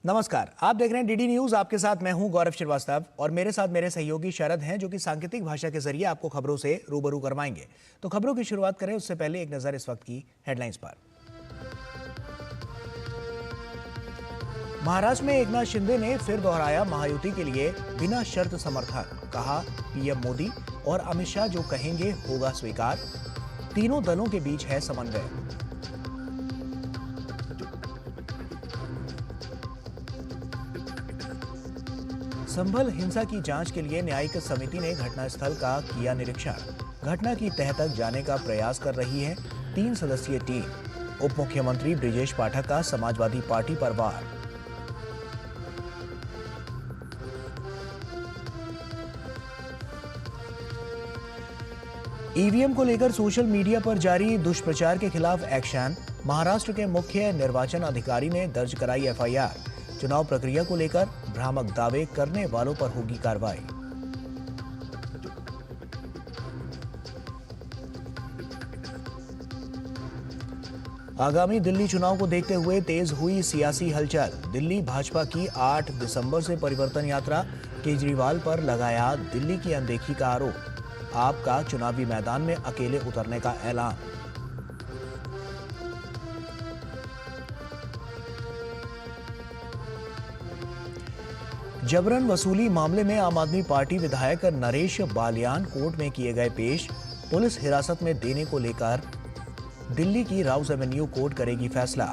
नमस्कार, आप देख रहे हैं डीडी न्यूज। आपके साथ मैं हूं गौरव श्रीवास्तव और मेरे साथ मेरे सहयोगी शरद हैं, जो कि सांकेतिक भाषा के जरिए आपको खबरों से रूबरू करवाएंगे। तो खबरों की शुरुआत करें उससे पहले एक नजर इस वक्त की हेडलाइंस पर। महाराष्ट्र में एकनाथ शिंदे ने फिर दोहराया महायुति के लिए बिना शर्त समर्थन। कहा, पीएम मोदी और अमित शाह जो कहेंगे होगा स्वीकार। तीनों दलों के बीच है समन्वय। संभल हिंसा की जांच के लिए न्यायिक समिति ने घटनास्थल का किया निरीक्षण। घटना की तह तक जाने का प्रयास कर रही है 3 सदस्यीय टीम। उप मुख्यमंत्री ब्रिजेश पाठक का समाजवादी पार्टी पर वार। ईवीएम को लेकर सोशल मीडिया पर जारी दुष्प्रचार के खिलाफ एक्शन। महाराष्ट्र के मुख्य निर्वाचन अधिकारी ने दर्ज कराई एफआईआर। चुनाव प्रक्रिया को लेकर भ्रामक दावे करने वालों पर होगी कार्रवाई। आगामी दिल्ली चुनाव को देखते हुए तेज हुई सियासी हलचल। दिल्ली भाजपा की 8 दिसंबर से परिवर्तन यात्रा। केजरीवाल पर लगाया दिल्ली की अनदेखी का आरोप। आप का चुनावी मैदान में अकेले उतरने का ऐलान। जबरन वसूली मामले में आम आदमी पार्टी विधायक नरेश बालियान कोर्ट में किए गए पेश। पुलिस हिरासत में देने को लेकर दिल्ली की राउज एवेन्यू कोर्ट करेगी फैसला।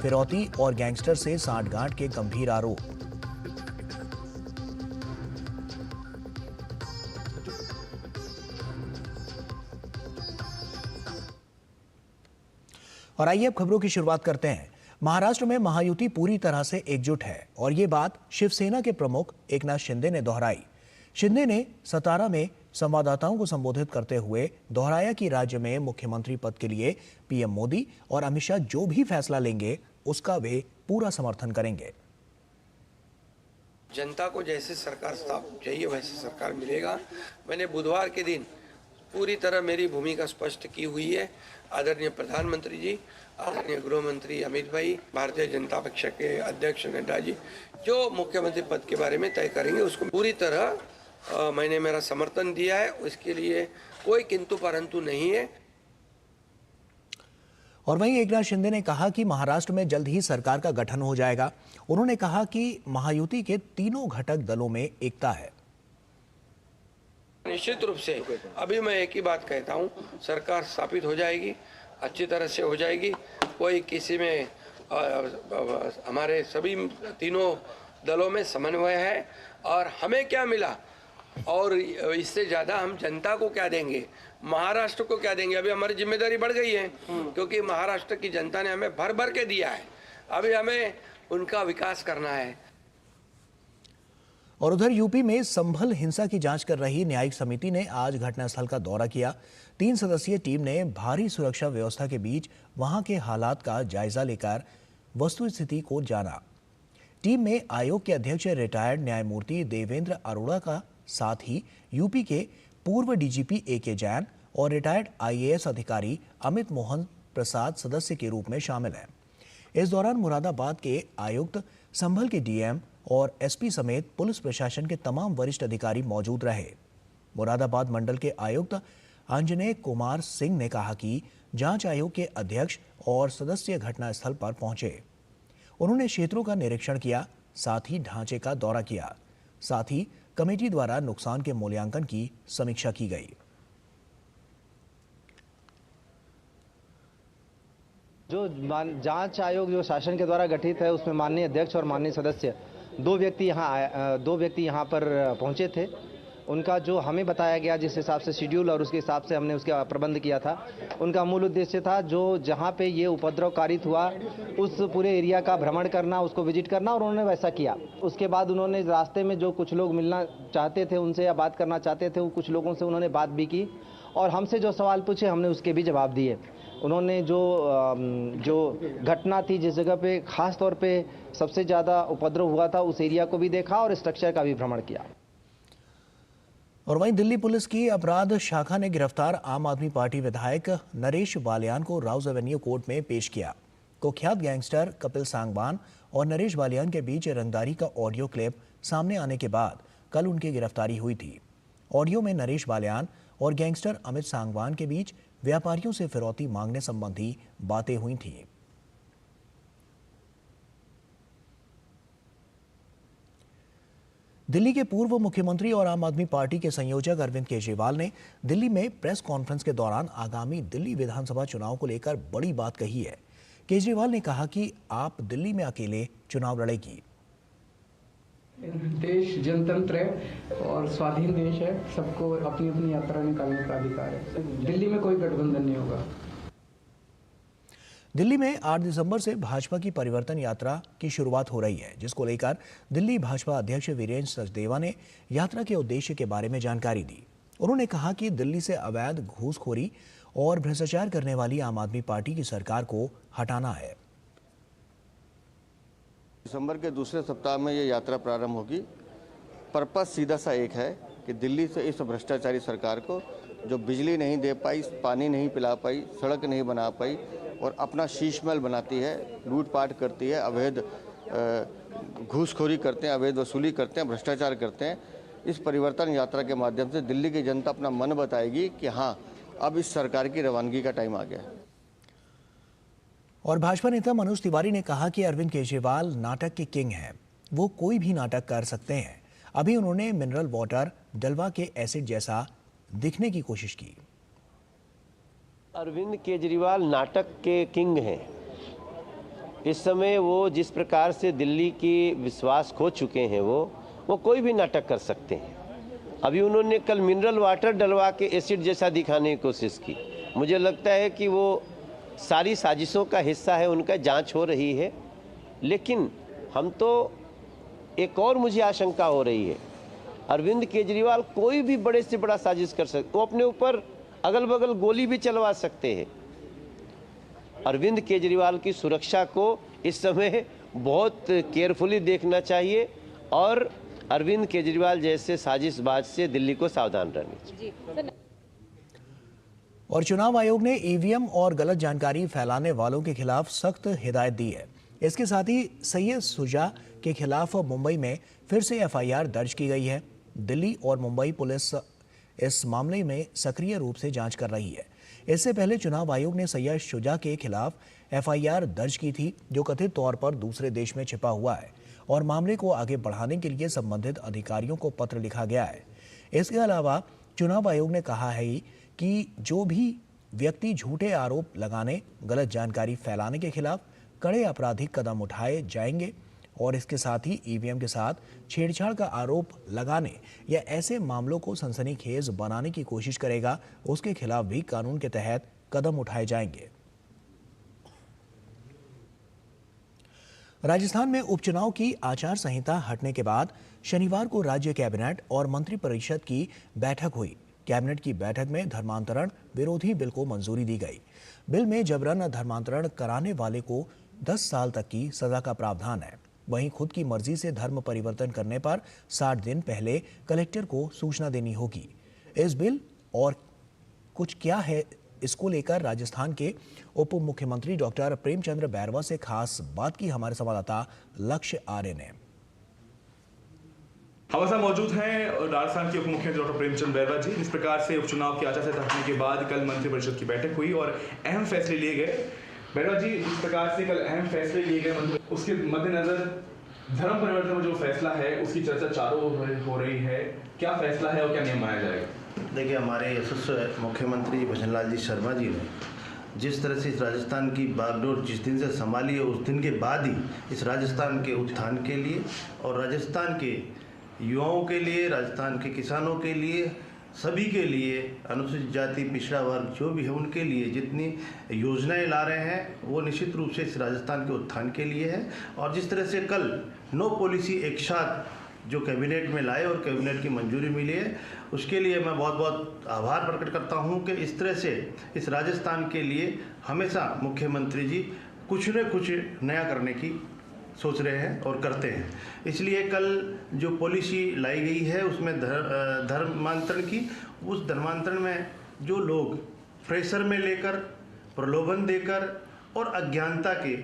फिरौती और गैंगस्टर से सांठगांठ के गंभीर आरोप। और आइए अब खबरों की शुरुआत करते हैं। महाराष्ट्र में महायुति पूरी तरह से एकजुट है और ये बात शिवसेना के प्रमुख एकनाथ शिंदे ने दोहराई। शिंदे ने सतारा में संवाददाताओं को संबोधित करते हुए दोहराया कि राज्य में मुख्यमंत्री पद के लिए पीएम मोदी और अमित शाह जो भी फैसला लेंगे उसका वे पूरा समर्थन करेंगे। जनता को जैसे सरकार चाहिए वैसे सरकार मिलेगा। मैंने बुधवार के दिन पूरी तरह मेरी भूमिका स्पष्ट की हुई है। आदरणीय प्रधानमंत्री जी, आदरणीय गृह मंत्री अमित भाई, भारतीय जनता पक्ष के अध्यक्ष नड्डा जी जो मुख्यमंत्री पद के बारे में तय करेंगे उसको पूरी तरह मैंने मेरा समर्थन दिया है। उसके लिए कोई किंतु परंतु नहीं है। और वहीं एकनाथ शिंदे ने कहा कि महाराष्ट्र में जल्द ही सरकार का गठन हो जाएगा। उन्होंने कहा कि महायुति के तीनों घटक दलों में एकता है। निश्चित रूप से अभी मैं एक ही बात कहता हूँ, सरकार स्थापित हो जाएगी, अच्छी तरह से हो जाएगी। कोई किसी में हमारे सभी तीनों दलों में समन्वय है। और हमें क्या मिला और इससे ज़्यादा हम जनता को क्या देंगे, महाराष्ट्र को क्या देंगे। अभी हमारी जिम्मेदारी बढ़ गई है क्योंकि महाराष्ट्र की जनता ने हमें भर भर के दिया है। अभी हमें उनका विकास करना है। और उधर यूपी में संभल हिंसा की जांच कर रही न्यायिक समिति ने आज घटनास्थल का दौरा किया। 3 सदस्यीय टीम ने भारी सुरक्षा व्यवस्था के बीच वहां के हालात का जायजा लेकर वस्तुस्थिति को जाना। टीम में आयोग के अध्यक्ष रिटायर्ड न्यायमूर्ति देवेंद्र अरोड़ा का साथ ही यूपी के पूर्व डीजीपी AK जैन और रिटायर्ड IAS अधिकारी अमित मोहन प्रसाद सदस्य के रूप में शामिल हैं। इस दौरान मुरादाबाद के आयुक्त, संभल के डीएम और एसपी समेत पुलिस प्रशासन के तमाम वरिष्ठ अधिकारी मौजूद रहे। मुरादाबाद मंडल के आयुक्त आंजनेय कुमार सिंह ने कहा कि जांच आयोग के अध्यक्ष और सदस्य घटनास्थल पर पहुंचे। उन्होंने क्षेत्रों का निरीक्षण किया, साथ ही ढांचे का दौरा किया। साथ ही कमेटी द्वारा नुकसान के मूल्यांकन की समीक्षा की गई। जो जांच आयोग जो शासन के द्वारा गठित है उसमें माननीय अध्यक्ष और माननीय सदस्य दो व्यक्ति यहाँ पर पहुँचे थे। उनका जो हमें बताया गया जिस हिसाब से शेड्यूल और उसके हिसाब से हमने उसका प्रबंध किया था, उनका मूल उद्देश्य था जो जहाँ पे ये उपद्रव कारित हुआ उस पूरे एरिया का भ्रमण करना, उसको विजिट करना, और उन्होंने वैसा किया। उसके बाद उन्होंने रास्ते में जो कुछ लोग मिलना चाहते थे उनसे या बात करना चाहते थे, वो कुछ लोगों से उन्होंने बात भी की और हमसे जो सवाल पूछे हमने उसके भी जवाब दिए। उन्होंने जो घटना थी जिस जगह पे खास तौर पे सबसे ज़्यादा उपद्रव हुआ था उस एरिया को भी देखा और स्ट्रक्चर का भी भ्रमण किया। और वहीं दिल्ली पुलिस की अपराध शाखा ने गिरफ्तार आम आदमी पार्टी विधायक नरेश बालियान को राउज एवेन्यू कोर्ट में पेश किया। कुख्यात गैंगस्टर कपिल सांगवान और नरेश बालियान के बीच रंगदारी का ऑडियो क्लिप सामने आने के बाद कल उनकी गिरफ्तारी हुई थी। ऑडियो में नरेश बालियान और गैंगस्टर अमित सांगवान के बीच व्यापारियों से फिरौती मांगने संबंधी बातें हुई थीं। दिल्ली के पूर्व मुख्यमंत्री और आम आदमी पार्टी के संयोजक अरविंद केजरीवाल ने दिल्ली में प्रेस कॉन्फ्रेंस के दौरान आगामी दिल्ली विधानसभा चुनाव को लेकर बड़ी बात कही है। केजरीवाल ने कहा कि आप दिल्ली में अकेले चुनाव लड़ेगी। देश जनतंत्र है और स्वाधीन देश है, सबको अपनी अपनी यात्रा निकालने का अधिकार है। दिल्ली में कोई गठबंधन नहीं होगा। दिल्ली में 8 दिसंबर से भाजपा की परिवर्तन यात्रा की शुरुआत हो रही है, जिसको लेकर दिल्ली भाजपा अध्यक्ष वीरेंद्र सचदेवा ने यात्रा के उद्देश्य के बारे में जानकारी दी। उन्होंने कहा कि दिल्ली से अवैध घूसखोरी और भ्रष्टाचार करने वाली आम आदमी पार्टी की सरकार को हटाना है। दिसंबर के दूसरे सप्ताह में ये यात्रा प्रारंभ होगी। पर्पस सीधा सा एक है कि दिल्ली से इस भ्रष्टाचारी सरकार को, जो बिजली नहीं दे पाई, पानी नहीं पिला पाई, सड़क नहीं बना पाई और अपना शीशमहल बनाती है, लूटपाट करती है, अवैध घूसखोरी करते हैं, अवैध वसूली करते हैं, भ्रष्टाचार करते हैं, इस परिवर्तन यात्रा के माध्यम से दिल्ली की जनता अपना मन बताएगी कि हाँ, अब इस सरकार की रवानगी का टाइम आ गया है। और भाजपा नेता मनोज तिवारी ने कहा कि अरविंद केजरीवाल नाटक के किंग हैं, वो कोई भी नाटक कर सकते हैं। अभी उन्होंने मिनरल वाटर डलवा के एसिड जैसा दिखने की कोशिश की। अरविंद केजरीवाल नाटक के किंग हैं। इस समय वो जिस प्रकार से दिल्ली की विश्वास खो चुके हैं, वो कोई भी नाटक कर सकते हैं। अभी उन्होंने कल मिनरल वाटर डलवा के एसिड जैसा दिखाने की कोशिश की। मुझे लगता है कि वो सारी साजिशों का हिस्सा है, उनका जांच हो रही है। लेकिन हम तो एक और मुझे आशंका हो रही है, अरविंद केजरीवाल कोई भी बड़े से बड़ा साजिश कर सकते, वो अपने ऊपर अगल बगल गोली भी चलवा सकते हैं। अरविंद केजरीवाल की सुरक्षा को इस समय बहुत केयरफुली देखना चाहिए और अरविंद केजरीवाल जैसे साजिशबाज से दिल्ली को सावधान रहना चाहिए। और चुनाव आयोग ने ईवीएम और गलत जानकारी फैलाने वालों के खिलाफ सख्त हिदायत दी है। इसके साथ ही सैयद शुजा के खिलाफ मुंबई में फिर से एफआईआर दर्ज की गई है। दिल्ली और मुंबई पुलिस इस मामले में सक्रिय रूप से जांच कर रही है। इससे पहले चुनाव आयोग ने सैयद शुजा के खिलाफ एफआईआर दर्ज की थी, जो कथित तौर पर दूसरे देश में छिपा हुआ है और मामले को आगे बढ़ाने के लिए संबंधित अधिकारियों को पत्र लिखा गया है। इसके अलावा चुनाव आयोग ने कहा है कि जो भी व्यक्ति झूठे आरोप लगाने, गलत जानकारी फैलाने के खिलाफ कड़े आपराधिक कदम उठाए जाएंगे और इसके साथ ही ईवीएम के साथ छेड़छाड़ का आरोप लगाने या ऐसे मामलों को सनसनीखेज बनाने की कोशिश करेगा, उसके खिलाफ भी कानून के तहत कदम उठाए जाएंगे। राजस्थान में उपचुनाव की आचार संहिता हटने के बाद शनिवार को राज्य कैबिनेट और मंत्रिपरिषद की बैठक हुई। कैबिनेट की बैठक में धर्मांतरण विरोधी बिल को मंजूरी दी गई। बिल में जबरन धर्मांतरण कराने वाले को 10 साल तक की सजा का प्रावधान है। वहीं खुद की मर्जी से धर्म परिवर्तन करने पर 60 दिन पहले कलेक्टर को सूचना देनी होगी। इस बिल और कुछ क्या है, इसको लेकर राजस्थान के उप मुख्यमंत्री डॉक्टर प्रेमचंद्र बैरवा से खास बात की हमारे संवाददाता लक्ष्य आर्य ने। हमारे साथ मौजूद हैं राजस्थान के उप मुख्यमंत्री डॉक्टर प्रेमचंद्र बैरवा जी। जिस प्रकार से उपचुनाव की आचार संहिता हटने के बाद कल मंत्रिपरिषद की बैठक हुई और अहम फैसले लिए गए। बैरवा जी, इस प्रकार से कल अहम फैसले लिए गए, उसके मद्देनजर धर्म परिवर्तन में जो फैसला है उसकी चर्चा चारों ओर हो रही है। क्या फैसला है और क्या नियम माना जाएगा? देखिए, हमारे यशस्वी मुख्यमंत्री भजनलाल जी शर्मा जी ने जिस तरह से इस राजस्थान की बागडोर जिस दिन से संभाली है, उस दिन के बाद ही इस राजस्थान के उत्थान के लिए और राजस्थान के युवाओं के लिए, राजस्थान के किसानों के लिए, सभी के लिए, अनुसूचित जाति, पिछड़ा वर्ग जो भी है उनके लिए जितनी योजनाएं ला रहे हैं वो निश्चित रूप से इस राजस्थान के उत्थान के लिए है। और जिस तरह से कल 9 पॉलिसी एक साथ जो कैबिनेट में लाए और कैबिनेट की मंजूरी मिली है, उसके लिए मैं बहुत बहुत आभार प्रकट करता हूं कि इस तरह से इस राजस्थान के लिए हमेशा मुख्यमंत्री जी कुछ न कुछ नया करने की सोच रहे हैं और करते हैं। इसलिए कल जो पॉलिसी लाई गई है उसमें धर्मांतरण की, उस धर्मांतरण में जो लोग प्रेशर में लेकर, प्रलोभन देकर और अज्ञानता के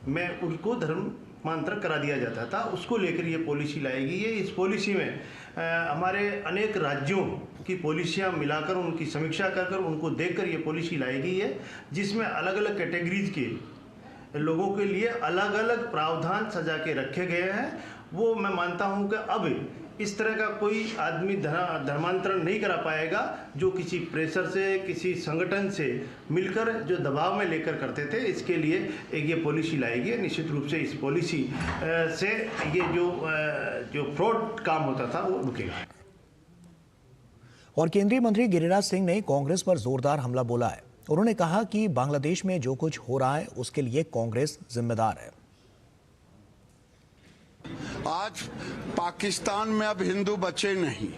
में उनको धर्मांतरण करा दिया जाता था, उसको लेकर ये पॉलिसी लाई गई है। इस पॉलिसी में हमारे अनेक राज्यों की पॉलिसियां मिलाकर उनकी समीक्षा कर उनको देखकर ये पॉलिसी लाई गई है, जिसमें अलग अलग कैटेगरीज के लोगों के लिए अलग अलग प्रावधान सजा के रखे गए हैं। वो मैं मानता हूं कि अब इस तरह का कोई आदमी धर्मांतरण नहीं करा पाएगा जो किसी प्रेशर से, किसी संगठन से मिलकर जो दबाव में लेकर करते थे। इसके लिए एक ये पॉलिसी लाई गई। निश्चित रूप से इस पॉलिसी से ये जो फ्रॉड काम होता था वो रुकेगा। और केंद्रीय मंत्री गिरिराज सिंह ने कांग्रेस पर जोरदार हमला बोला है। उन्होंने कहा कि बांग्लादेश में जो कुछ हो रहा है उसके लिए कांग्रेस जिम्मेदार है। आज पाकिस्तान में अब हिंदू बचे नहीं।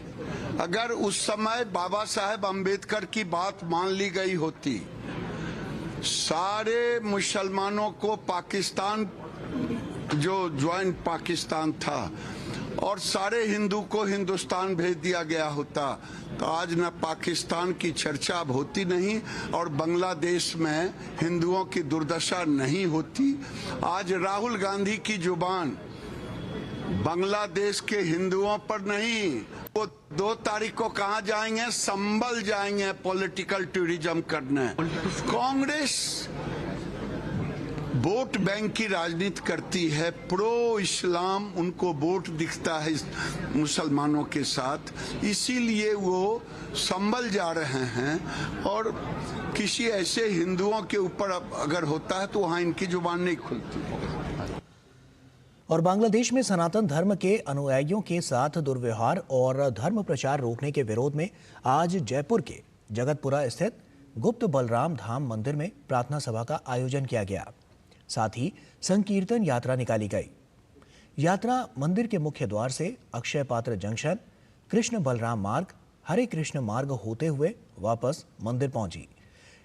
अगर उस समय बाबा साहेब अम्बेडकर की बात मान ली गई होती, सारे मुसलमानों को पाकिस्तान जो ज्वाइंट पाकिस्तान था और सारे हिंदू को हिंदुस्तान भेज दिया गया होता, तो आज न पाकिस्तान की चर्चा अब होती नहीं और बांग्लादेश में हिंदुओं की दुर्दशा नहीं होती। आज राहुल गांधी की जुबान बांग्लादेश के हिंदुओं पर नहीं, वो 2 तारीख को कहाँ जाएंगे? संभल जाएंगे पॉलिटिकल टूरिज्म करने। कांग्रेस वोट बैंक की राजनीति करती है, प्रो इस्लाम उनको वोट दिखता है मुसलमानों के साथ, इसीलिए वो संभल जा रहे हैं। और किसी ऐसे हिंदुओं के ऊपर अगर होता है तो वहाँ इनकी जुबान नहीं खुलती। और बांग्लादेश में सनातन धर्म के अनुयायियों के साथ दुर्व्यवहार और धर्म प्रचार रोकने के विरोध में आज जयपुर के जगतपुरा स्थित गुप्त बलराम धाम मंदिर में प्रार्थना सभा का आयोजन किया गया। साथ ही संकीर्तन यात्रा निकाली गई। यात्रा मंदिर के मुख्य द्वार से अक्षय पात्र जंक्शन, कृष्ण बलराम मार्ग, हरे कृष्ण मार्ग होते हुए वापस मंदिर पहुंची।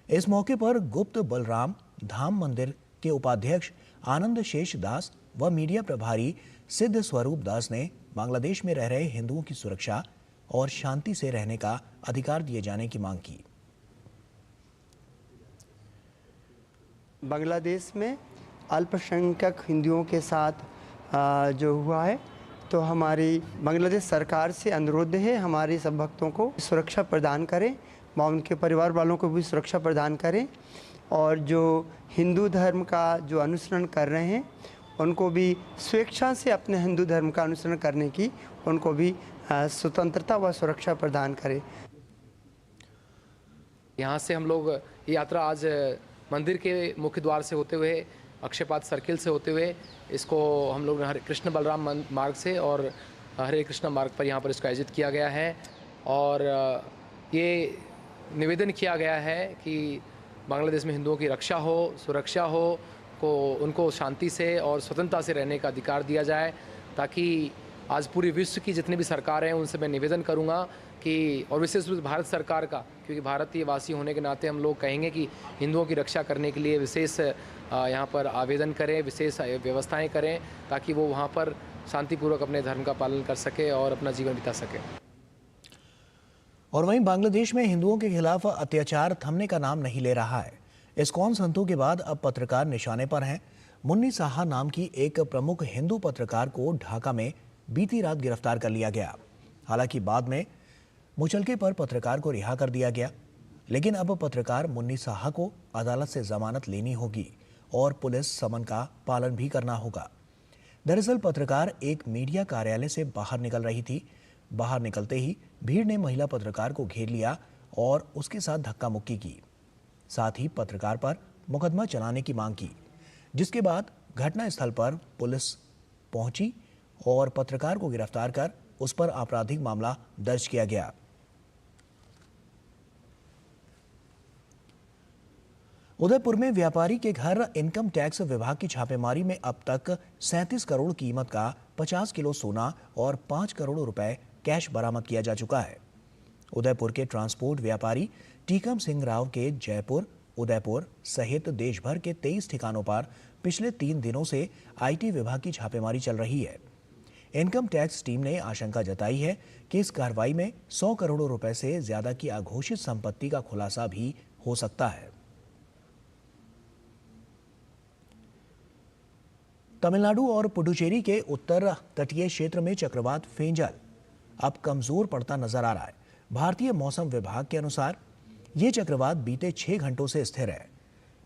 इस मौके पर गुप्त बलराम धाम मंदिर के उपाध्यक्ष आनंद शेष दास व मीडिया प्रभारी सिद्ध स्वरूप दास ने बांग्लादेश में रह रहे हिंदुओं की सुरक्षा और शांति से रहने का अधिकार दिए जाने की मांग की। बांग्लादेश में अल्पसंख्यक हिंदुओं के साथ जो हुआ है, तो हमारी बांग्लादेश सरकार से अनुरोध है हमारे सब भक्तों को सुरक्षा प्रदान करें व उनके परिवार वालों को भी सुरक्षा प्रदान करें, और जो हिंदू धर्म का जो अनुसरण कर रहे हैं उनको भी स्वेच्छा से अपने हिंदू धर्म का अनुसरण करने की उनको भी स्वतंत्रता व सुरक्षा प्रदान करें। यहाँ से हम लोग ये यात्रा आज मंदिर के मुख्य द्वार से होते हुए अक्षयपात सर्किल से होते हुए इसको हम लोग हरे कृष्ण बलराम मार्ग से और हरे कृष्ण मार्ग पर यहाँ पर इसको आयोजित किया गया है। और ये निवेदन किया गया है कि बांग्लादेश में हिंदुओं की रक्षा हो, सुरक्षा हो, को उनको शांति से और स्वतंत्रता से रहने का अधिकार दिया जाए, ताकि आज पूरी विश्व की जितनी भी सरकारें हैं उनसे मैं निवेदन करूंगा कि, और विशेष रूप से भारत सरकार का, क्योंकि भारतीय वासी होने के नाते हम लोग कहेंगे कि हिंदुओं की रक्षा करने के लिए विशेष यहाँ पर आवेदन करें, विशेष व्यवस्थाएं करें, ताकि वो वहाँ पर शांतिपूर्वक अपने धर्म का पालन कर सके और अपना जीवन बिता सके। और वहीं बांग्लादेश में हिंदुओं के खिलाफ अत्याचार थमने का नाम नहीं ले रहा है। इस्कॉन संतों के बाद अब पत्रकार निशाने पर हैं। मुन्नी साहा नाम की एक प्रमुख हिंदू पत्रकार को ढाका में बीती रात गिरफ्तार कर लिया गया। हालांकि बाद में मुचलके पर पत्रकार को रिहा कर दिया गया, लेकिन अब पत्रकार मुन्नी साहा को अदालत से जमानत लेनी होगी और पुलिस समन का पालन भी करना होगा। दरअसल पत्रकार एक मीडिया कार्यालय से बाहर निकल रही थी। बाहर निकलते ही भीड़ ने महिला पत्रकार को घेर लिया और उसके साथ धक्का मुक्की की। साथ ही पत्रकार पर मुकदमा चलाने की मांग की, जिसके बाद घटनास्थल पर पुलिस पहुंची और पत्रकार को गिरफ्तार कर उस पर आपराधिक मामला दर्ज किया गया। उदयपुर में व्यापारी के घर इनकम टैक्स विभाग की छापेमारी में अब तक 37 करोड़ कीमत का 50 किलो सोना और 5 करोड़ रुपए कैश बरामद किया जा चुका है। उदयपुर के ट्रांसपोर्ट व्यापारी टीकम सिंह राव के जयपुर, उदयपुर सहित देश भर के 23 ठिकानों पर पिछले 3 दिनों से आईटी विभाग की छापेमारी चल रही है। इनकम टैक्स टीम ने आशंका जताई है कि इस कार्रवाई में 100 करोड़ रुपए से ज्यादा की अघोषित संपत्ति का खुलासा भी हो सकता है। तमिलनाडु और पुडुचेरी के उत्तर तटीय क्षेत्र में चक्रवात फेंजल अब कमजोर पड़ता नजर आ रहा है। भारतीय मौसम विभाग के अनुसार ये चक्रवात बीते 6 घंटों से स्थिर है।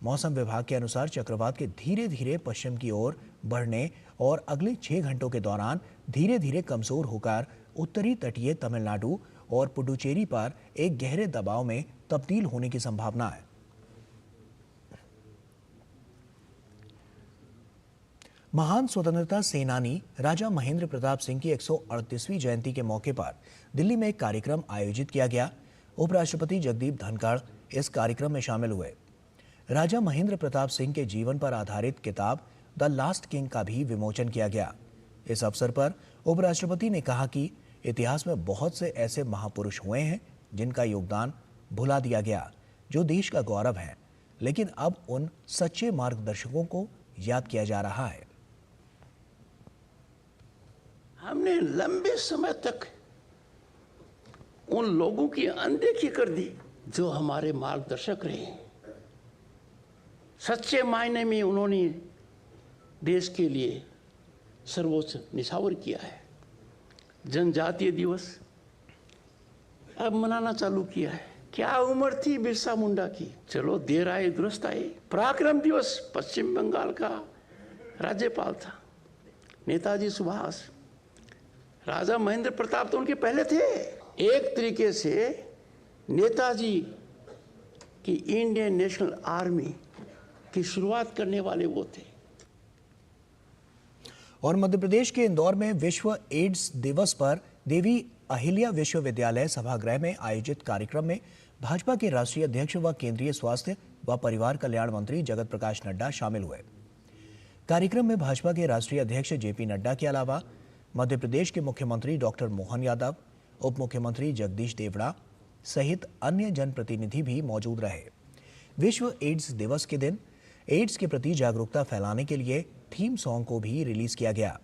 मौसम विभाग के अनुसार चक्रवात के धीरे धीरे पश्चिम की ओर बढ़ने और अगले 6 घंटों के दौरान धीरे धीरे कमजोर होकर उत्तरी तटीय तमिलनाडु और पुडुचेरी पर एक गहरे दबाव में तब्दील होने की संभावना है। महान स्वतंत्रता सेनानी राजा महेंद्र प्रताप सिंह की 138वीं जयंती के मौके पर दिल्ली में एक कार्यक्रम आयोजित किया गया। उपराष्ट्रपति जगदीप धनखड़ इस कार्यक्रम में शामिल हुए। राजा महेंद्र प्रताप सिंह के जीवन पर आधारित किताब द लास्ट किंग का भी विमोचन किया गया। इस अवसर पर उपराष्ट्रपति ने कहा कि इतिहास में बहुत से ऐसे महापुरुष हुए हैं जिनका योगदान भुला दिया गया, जो देश का गौरव है, लेकिन अब उन सच्चे मार्गदर्शकों को याद किया जा रहा है। हमने लंबे समय तक उन लोगों की अनदेखी कर दी जो हमारे मार्गदर्शक रहे। सच्चे मायने में उन्होंने देश के लिए सर्वोच्च निछावर किया है। जनजातीय दिवस अब मनाना चालू किया है। क्या उम्र थी बिरसा मुंडा की, चलो देर आए दुरुस्त आए। पराक्रम दिवस पश्चिम बंगाल का राज्यपाल था नेताजी सुभाष। राजा महेंद्र प्रताप तो उनके पहले थे। एक तरीके से नेताजी की इंडियन नेशनल आर्मी की शुरुआत करने वाले वो थे। और मध्य प्रदेश के इंदौर में विश्व एड्स दिवस पर देवी अहिल्या विश्वविद्यालय सभागृह में आयोजित कार्यक्रम में भाजपा के राष्ट्रीय अध्यक्ष व केंद्रीय स्वास्थ्य व परिवार कल्याण मंत्री जगत प्रकाश नड्डा शामिल हुए। कार्यक्रम में भाजपा के राष्ट्रीय अध्यक्ष जेपी नड्डा के अलावा मध्य प्रदेश के मुख्यमंत्री डॉक्टर मोहन यादव, उप मुख्यमंत्री जगदीश देवड़ा सहित अन्य जनप्रतिनिधि भी मौजूद रहे। विश्व एड्स दिवस के दिन एड्स के प्रति जागरूकता फैलाने के लिए थीम सॉन्ग को भी रिलीज किया गया।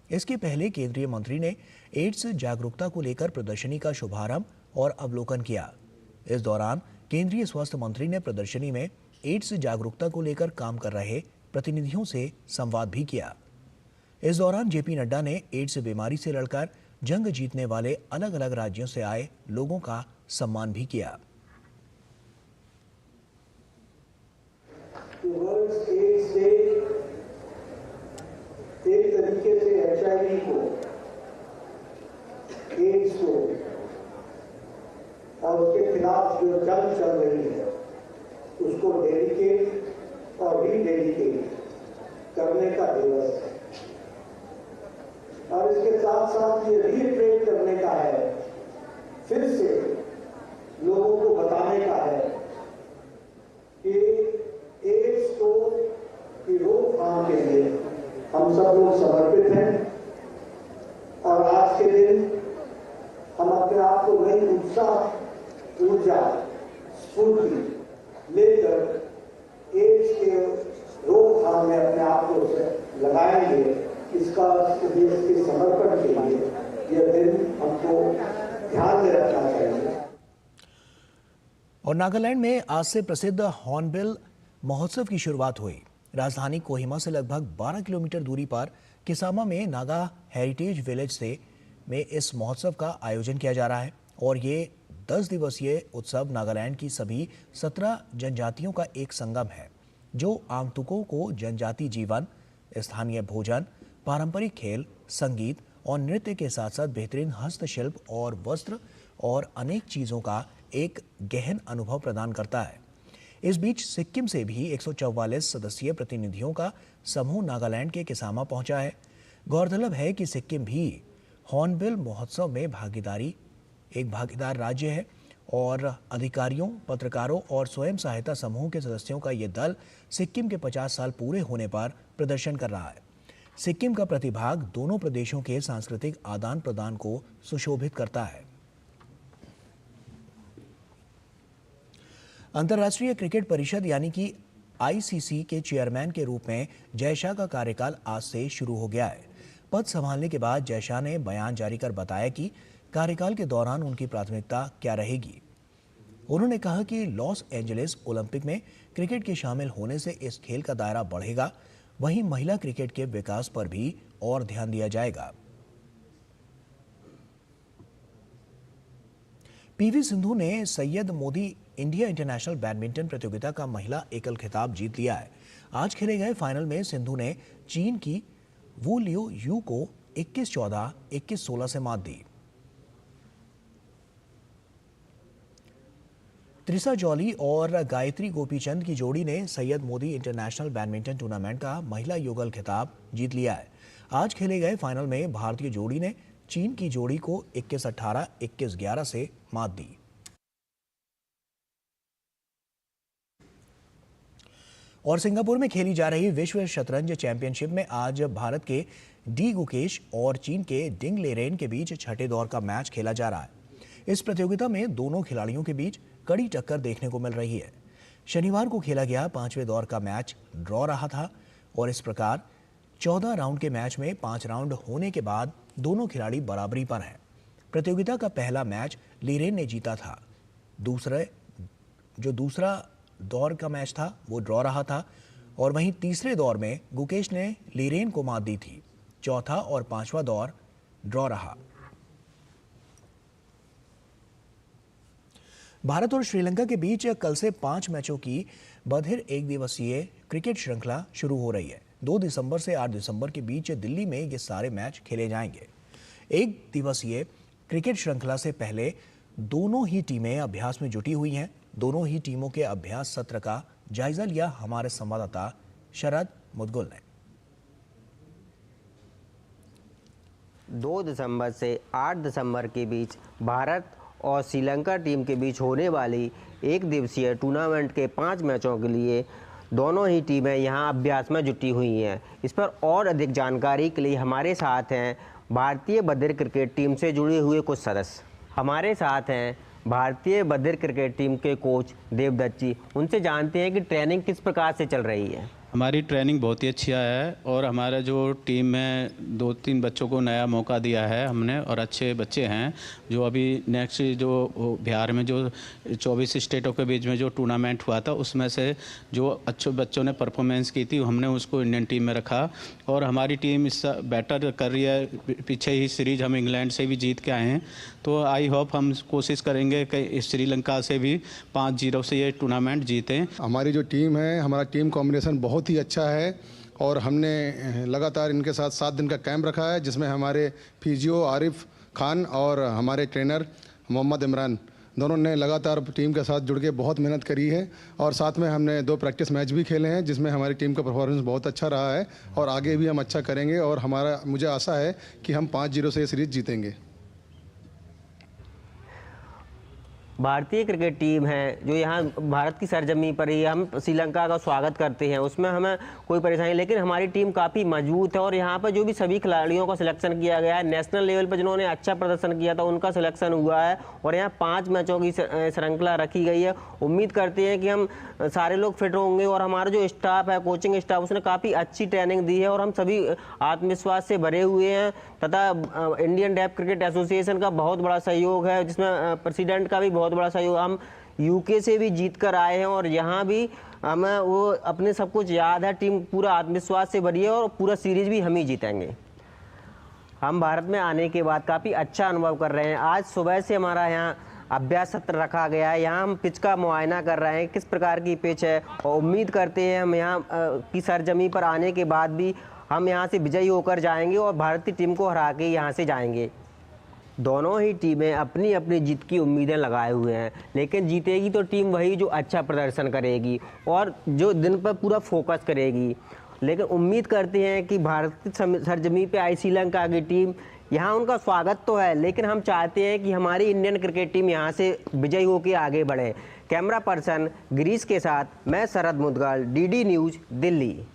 इसके पहले केंद्रीय मंत्री ने एड्स जागरूकता को लेकर प्रदर्शनी का शुभारंभ और अवलोकन किया। इस दौरान केंद्रीय स्वास्थ्य मंत्री ने प्रदर्शनी में एड्स जागरूकता को लेकर काम कर रहे प्रतिनिधियों से संवाद भी किया। इस दौरान जेपी नड्डा ने एड्स बीमारी से लड़कर जंग जीतने वाले अलग अलग राज्यों से आए लोगों का सम्मान भी किया। एक तरीके से HIV को, एड्स को और उसके खिलाफ जो जंग चल रही है उसको डेडिकेट और रीडेडिकेट करने का दिवस है। और इसके साथ साथ ये रीट्रेन करने का है, फिर से लोगों को बताने का है कि एड्स को की रोकथाम के लिए हम सब लोग समर्पित हैं। और आज के दिन हम अपने आप को नई उत्साह, ऊर्जा, स्फूर्ति लेकर एड्स के रोकथाम में अपने आप को लगाएंगे। इसका देश के समर्पण के लिए यह दिन हमको ध्यान में रखना चाहिए। और नागालैंड में आज से प्रसिद्ध हॉर्नबिल महोत्सव की शुरुआत हुई। राजधानी कोहिमा से लगभग 12 किलोमीटर दूरी पर किसामा में नागा हेरिटेज विलेज से में इस महोत्सव का आयोजन किया जा रहा है। और ये 10 दिवसीय उत्सव नागालैंड की सभी 17 जनजातियों का एक संगम है, जो आगंतुकों को जनजाति जीवन, स्थानीय भोजन, पारंपरिक खेल, संगीत और नृत्य के साथ साथ बेहतरीन हस्तशिल्प और वस्त्र और अनेक चीज़ों का एक गहन अनुभव प्रदान करता है। इस बीच सिक्किम से भी 144 सदस्यीय प्रतिनिधियों का समूह नागालैंड के किसामा पहुंचा है। गौरतलब है कि सिक्किम भी हॉर्नबिल महोत्सव में एक भागीदार राज्य है और अधिकारियों, पत्रकारों और स्वयं सहायता समूह के सदस्यों का ये दल सिक्किम के 50 साल पूरे होने पर प्रदर्शन कर रहा है। सिक्किम का प्रतिभाग दोनों प्रदेशों के सांस्कृतिक आदान प्रदान को सुशोभित करता है। अंतर्राष्ट्रीय क्रिकेट परिषद यानी कि ICC के चेयरमैन के रूप में जय शाह का कार्यकाल आज से शुरू हो गया है। पद संभालने के बाद जय शाह ने बयान जारी कर बताया कि कार्यकाल के दौरान उनकी प्राथमिकता क्या रहेगी। उन्होंने कहा कि लॉस एंजलिस ओलंपिक में क्रिकेट के शामिल होने से इस खेल का दायरा बढ़ेगा। वहीं महिला क्रिकेट के विकास पर भी और ध्यान दिया जाएगा। पीवी सिंधु ने Syed Modi India international badminton प्रतियोगिता का महिला एकल खिताब जीत लिया है। आज खेले गए फाइनल में सिंधु ने चीन की वू लियो यू को 21-14, 21-16 से मात दी। त्रिसा जॉली और गायत्री गोपीचंद की जोड़ी ने Syed Modi international badminton tournament का महिला युगल खिताब जीत लिया है। आज खेले गए फाइनल में भारतीय जोड़ी ने चीन की जोड़ी को 21-18, 21-11 से मात दी। और सिंगापुर में खेली जा रही विश्व शतरंज चैंपियनशिप में आज भारत के डी गुकेश और चीन के डिंग लेरेन के बीच छठे दौर का मैच खेला जा रहा है। इस प्रतियोगिता में दोनों खिलाड़ियों के बीच कड़ी टक्कर देखने को मिल रही है। शनिवार को खेला गया 5वें दौर का मैच ड्रॉ रहा था और इस प्रकार 14 राउंड के मैच में 5 राउंड होने के बाद दोनों खिलाड़ी बराबरी पर हैं। प्रतियोगिता का पहला मैच लीरेन ने जीता था। दूसरा दौर का मैच था वो ड्रॉ रहा था और वहीं तीसरे दौर में गुकेश ने लीरेन को मात दी थी। चौथा और पांचवा दौर ड्रॉ रहा। भारत और श्रीलंका के बीच कल से 5 मैचों की बधिर एक दिवसीय क्रिकेट श्रृंखला शुरू हो रही है। 2 दिसंबर से 8 दिसंबर के बीच दिल्ली में ये सारे मैच खेले जाएंगे। एक दिवसीय क्रिकेट श्रृंखला से पहले दोनों ही टीमें अभ्यास में जुटी हुई हैं। दोनों ही टीमों के अभ्यास सत्र का जायजा लिया हमारे संवाददाता शरद मुदगुल ने। 2 दिसंबर से 8 दिसंबर के बीच भारत और श्रीलंका टीम के बीच होने वाली एक दिवसीय टूर्नामेंट के 5 मैचों के लिए दोनों ही टीमें यहां अभ्यास में जुटी हुई हैं। इस पर और अधिक जानकारी के लिए हमारे साथ हैं भारतीय बधिर क्रिकेट टीम से जुड़े हुए कुछ सदस्य। हमारे साथ हैं भारतीय बधिर क्रिकेट टीम के कोच देवदत्त जी। उनसे जानते हैं कि ट्रेनिंग किस प्रकार से चल रही है। हमारी ट्रेनिंग बहुत ही अच्छी है और हमारा जो टीम में 2-3 बच्चों को नया मौका दिया है हमने और अच्छे बच्चे हैं जो अभी नेक्स्ट जो बिहार में जो 24 स्टेटों के बीच में जो टूर्नामेंट हुआ था उसमें से जो अच्छे बच्चों ने परफॉर्मेंस की थी हमने उसको इंडियन टीम में रखा और हमारी टीम इस बेटर कर रही है। पीछे ही सीरीज हम इंग्लैंड से भी जीत के आए हैं तो आई होप हम कोशिश करेंगे कि श्रीलंका से भी 5-0 से ये टूर्नामेंट जीतें। हमारी जो टीम है हमारा टीम कॉम्बिनेशन बहुत ही अच्छा है और हमने लगातार इनके साथ 7 दिन का कैंप रखा है जिसमें हमारे फिजियो आरिफ खान और हमारे ट्रेनर मोहम्मद इमरान दोनों ने लगातार टीम के साथ जुड़ के बहुत मेहनत करी है और साथ में हमने 2 प्रैक्टिस मैच भी खेले हैं जिसमें हमारी टीम का परफॉर्मेंस बहुत अच्छा रहा है और आगे भी हम अच्छा करेंगे और मुझे आशा है कि हम 5-0 से ये सीरीज जीतेंगे। भारतीय क्रिकेट टीम है जो यहाँ भारत की सरजमी पर ही हम श्रीलंका का स्वागत करते हैं उसमें हमें कोई परेशानी, लेकिन हमारी टीम काफ़ी मजबूत है और यहाँ पर जो भी सभी खिलाड़ियों का सिलेक्शन किया गया है नेशनल लेवल पर जिन्होंने अच्छा प्रदर्शन किया था उनका सिलेक्शन हुआ है और यहाँ 5 मैचों की श्रृंखला रखी गई है। उम्मीद करते हैं कि हम सारे लोग फिट होंगे और हमारा जो स्टाफ है कोचिंग स्टाफ उसने काफ़ी अच्छी ट्रेनिंग दी है और हम सभी आत्मविश्वास से भरे हुए हैं तथा इंडियन डेफ क्रिकेट एसोसिएशन का बहुत बड़ा सहयोग है जिसमें प्रेसिडेंट का भी बहुत बड़ा सहयोग। हम यूके से भी जीत कर आए हैं और यहाँ भी हमें वो अपने सब कुछ याद है। टीम पूरा आत्मविश्वास से भरी है और पूरा सीरीज भी हम ही जीतेंगे। हम भारत में आने के बाद काफ़ी अच्छा अनुभव कर रहे हैं। आज सुबह से हमारा यहाँ अभ्यास सत्र रखा गया है। यहाँ हम पिच का मुआयना कर रहे हैं किस प्रकार की पिच है और उम्मीद करते हैं हम यहाँ की सरजमी पर आने के बाद भी हम यहाँ से विजयी होकर जाएंगे और भारतीय टीम को हरा के यहाँ से जाएंगे। दोनों ही टीमें अपनी अपनी जीत की उम्मीदें लगाए हुए हैं लेकिन जीतेगी तो टीम वही जो अच्छा प्रदर्शन करेगी और जो दिन पर पूरा फोकस करेगी। लेकिन उम्मीद करते हैं कि भारतीय सरजमी पे आई श्रीलंका की टीम यहाँ उनका स्वागत तो है लेकिन हम चाहते हैं कि हमारी इंडियन क्रिकेट टीम यहाँ से विजयी होकर आगे बढ़े। कैमरा पर्सन गिरीश के साथ मैं शरद मुदगल, डीडी न्यूज़, दिल्ली।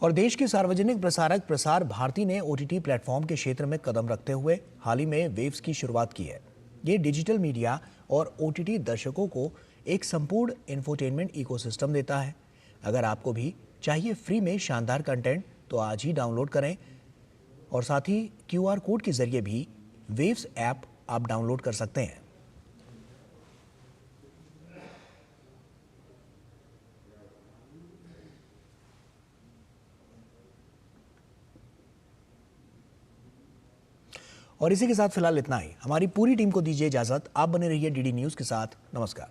और देश के सार्वजनिक प्रसारक प्रसार भारती ने OTT प्लेटफॉर्म के क्षेत्र में कदम रखते हुए हाल ही में वेव्स की शुरुआत की है। ये डिजिटल मीडिया और OTT दर्शकों को एक संपूर्ण इंफोटेनमेंट इकोसिस्टम देता है। अगर आपको भी चाहिए फ्री में शानदार कंटेंट तो आज ही डाउनलोड करें और साथ ही QR कोड के जरिए भी वेव्स ऐप आप डाउनलोड कर सकते हैं। और इसी के साथ फिलहाल इतना ही। हमारी पूरी टीम को दीजिए इजाजत। आप बने रहिए डीडी न्यूज के साथ। नमस्कार।